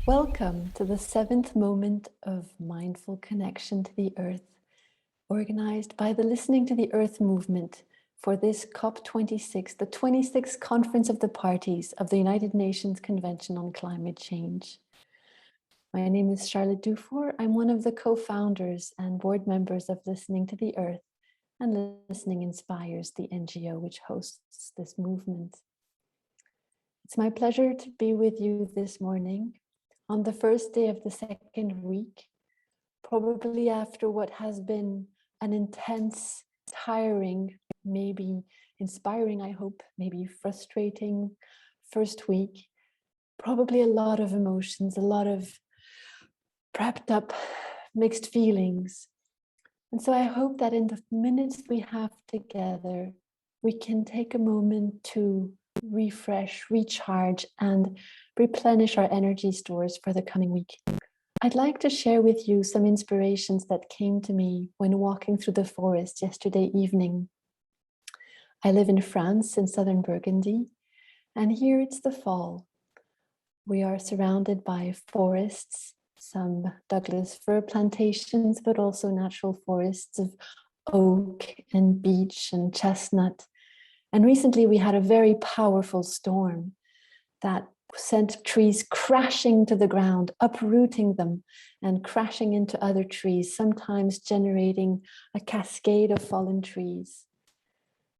Welcome to the 7th moment of mindful connection to the earth, organized by the Listening to the Earth movement for this COP26, the 26th Conference of the Parties of the United Nations Convention on Climate Change. My name is Charlotte Dufour. I'm one of the co-founders and board members of Listening to the Earth, and Listening Inspires, the NGO which hosts this movement. It's my pleasure to be with you this morning on the first day of the second week, probably after what has been an intense, tiring, maybe inspiring, I hope, maybe frustrating first week. Probably a lot of emotions, a lot of prepped up, mixed feelings. And so I hope that in the minutes we have together, we can take a moment to refresh, recharge, and replenish our energy stores for the coming week. I'd like to share with you some inspirations that came to me when walking through the forest yesterday evening. I live in France, in southern Burgundy, and here it's the fall. We are surrounded by forests, some Douglas fir plantations, but also natural forests of oak and beech and chestnut. And recently we had a very powerful storm that sent trees crashing to the ground, uprooting them and crashing into other trees, sometimes generating a cascade of fallen trees.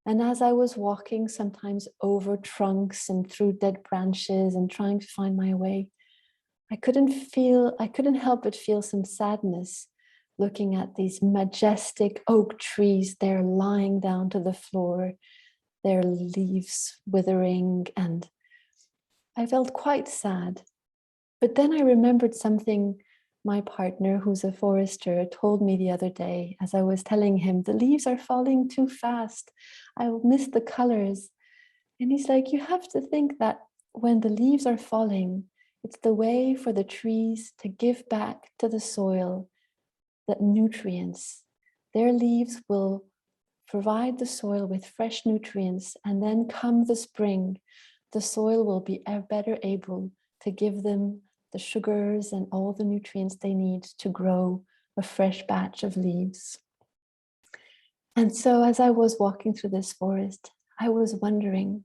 And as I was walking, sometimes over trunks and through dead branches and trying to find my way, I couldn't help but feel some sadness looking at these majestic oak trees there lying down to the floor, their leaves withering, and I felt quite sad. But then I remembered something my partner, who's a forester, told me the other day as I was telling him, the leaves are falling too fast. I miss the colors. And he's like, you have to think that when the leaves are falling, it's the way for the trees to give back to the soil the nutrients. Their leaves will provide the soil with fresh nutrients, and then come the spring, the soil will be better able to give them the sugars and all the nutrients they need to grow a fresh batch of leaves. And so as I was walking through this forest, I was wondering,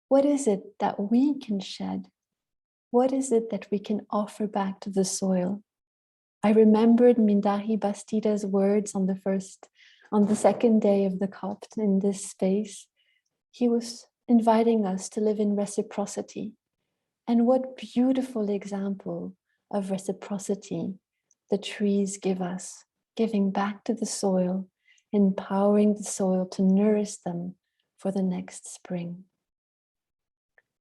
what is it that we can shed? What is it that we can offer back to the soil? I remembered Mindahi Bastida's words on the second day of the COP in this space. He was inviting us to live in reciprocity. And what beautiful example of reciprocity the trees give us, giving back to the soil, empowering the soil to nourish them for the next spring.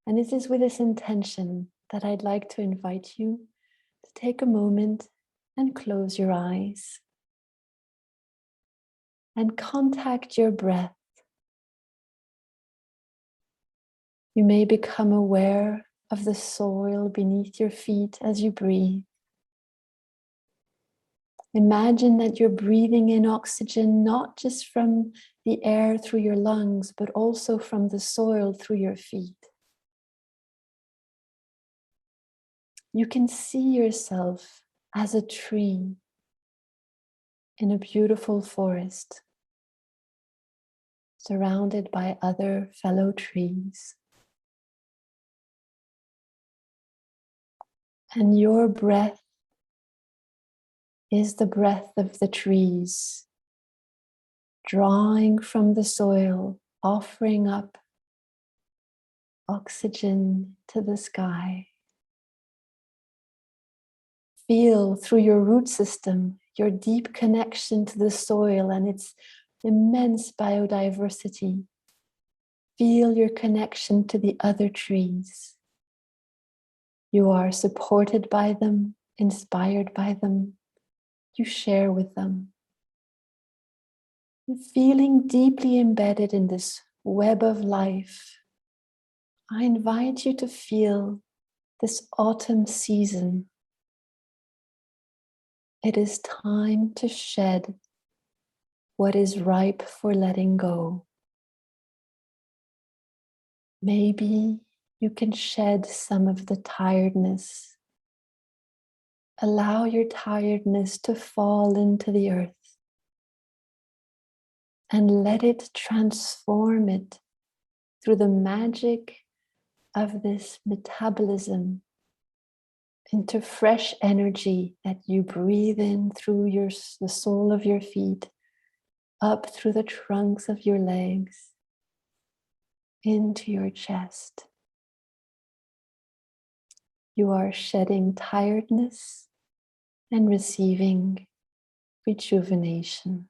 And it is with this intention that I'd like to invite you to take a moment and close your eyes and contact your breath. You may become aware of the soil beneath your feet as you breathe. Imagine that you're breathing in oxygen, not just from the air through your lungs, but also from the soil through your feet. You can see yourself as a tree in a beautiful forest, surrounded by other fellow trees. And your breath is the breath of the trees, drawing from the soil, offering up oxygen to the sky. Feel through your root system your deep connection to the soil and its immense biodiversity. Feel your connection to the other trees. You are supported by them, inspired by them. You share with them. Feeling deeply embedded in this web of life, I invite you to feel this autumn season. It is time to shed what is ripe for letting go. Maybe you can shed some of the tiredness Allow your tiredness to fall into the earth and let it transform it through the magic of this metabolism into fresh energy that you breathe in through the sole of your feet, up through the trunks of your legs, into your chest. You are shedding tiredness and receiving rejuvenation.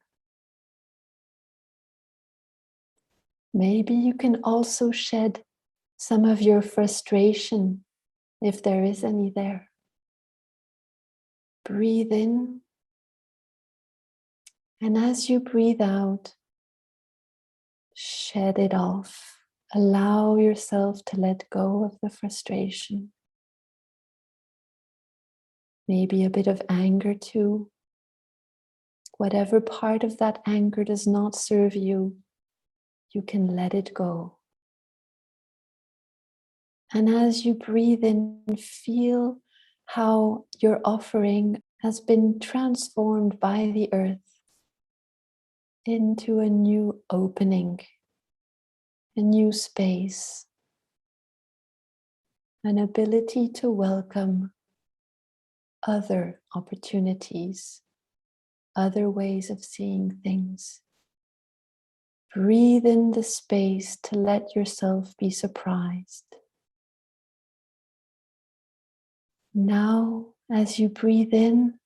Maybe you can also shed some of your frustration, if there is any there. Breathe in, and as you breathe out, shed it off. Allow yourself to let go of the frustration. Maybe a bit of anger too. Whatever part of that anger does not serve you, you can let it go. And as you breathe in, feel how your offering has been transformed by the earth into a new opening, a new space, an ability to welcome other opportunities, other ways of seeing things. Breathe in the space to let yourself be surprised. Now, as you breathe in,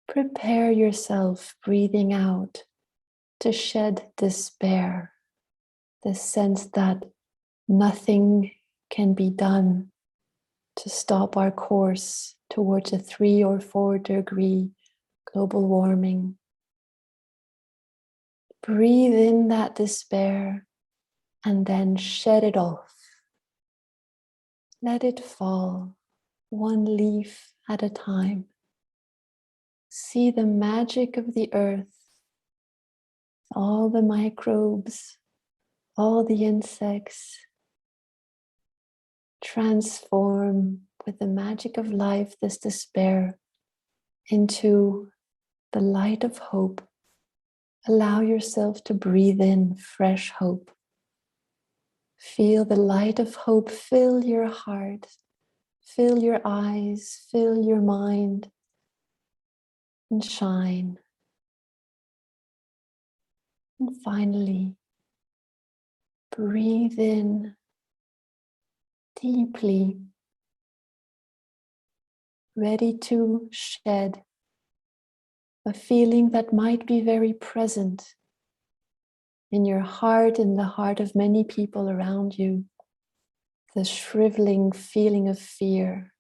prepare yourself breathing out to shed despair, the sense that nothing can be done to stop our course towards a 3 or 4 degree global warming. Breathe in that despair and then shed it off. Let it fall, one leaf at a time. See the magic of the earth, all the microbes, all the insects, transform with the magic of life this despair into the light of hope. Allow yourself to breathe in fresh hope. Feel the light of hope fill your heart, fill your eyes, fill your mind, and shine. And finally, breathe in deeply, ready to shed a feeling that might be very present in your heart, in the heart of many people around you, the shriveling feeling of fear.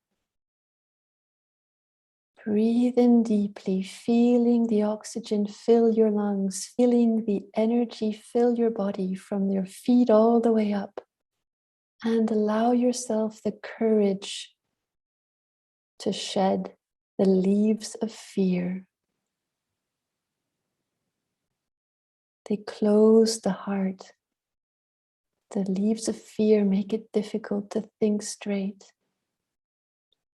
Breathe in deeply, feeling the oxygen fill your lungs, feeling the energy fill your body from your feet all the way up, and allow yourself the courage to shed the leaves of fear. They close the heart. The leaves of fear make it difficult to think straight.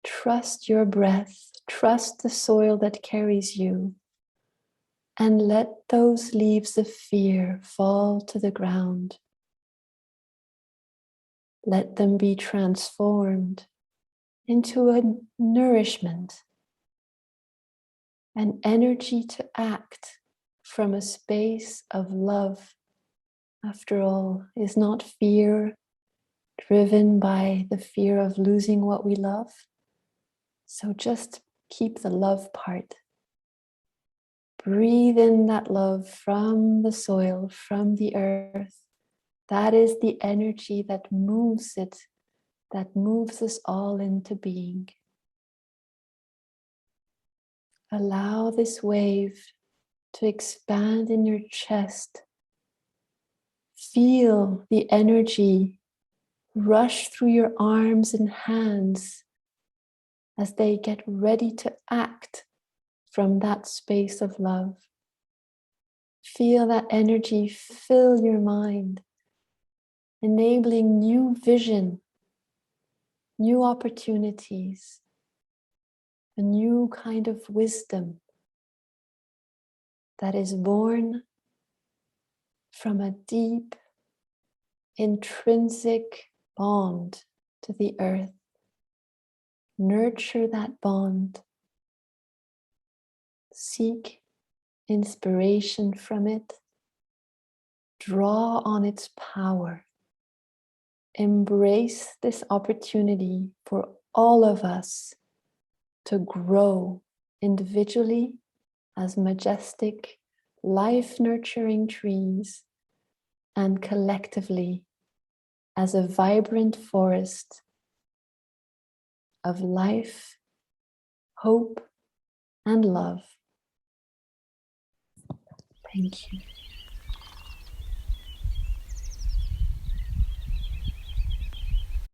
Trust your breath, trust the soil that carries you, and let those leaves of fear fall to the ground. Let them be transformed into a nourishment, an energy to act from a space of love. After all, is not fear driven by the fear of losing what we love? So just keep the love part. Breathe in that love from the soil, from the earth. That is the energy that moves it, that moves us all into being. Allow this wave to expand in your chest. Feel the energy rush through your arms and hands as they get ready to act from that space of love. Feel that energy fill your mind, enabling new vision, new opportunities, a new kind of wisdom that is born from a deep, intrinsic bond to the earth. Nurture that bond. Seek inspiration from it. Draw on its power. Embrace this opportunity for all of us to grow individually as majestic, life-nurturing trees, and collectively as a vibrant forest of life, hope, and love. Thank you.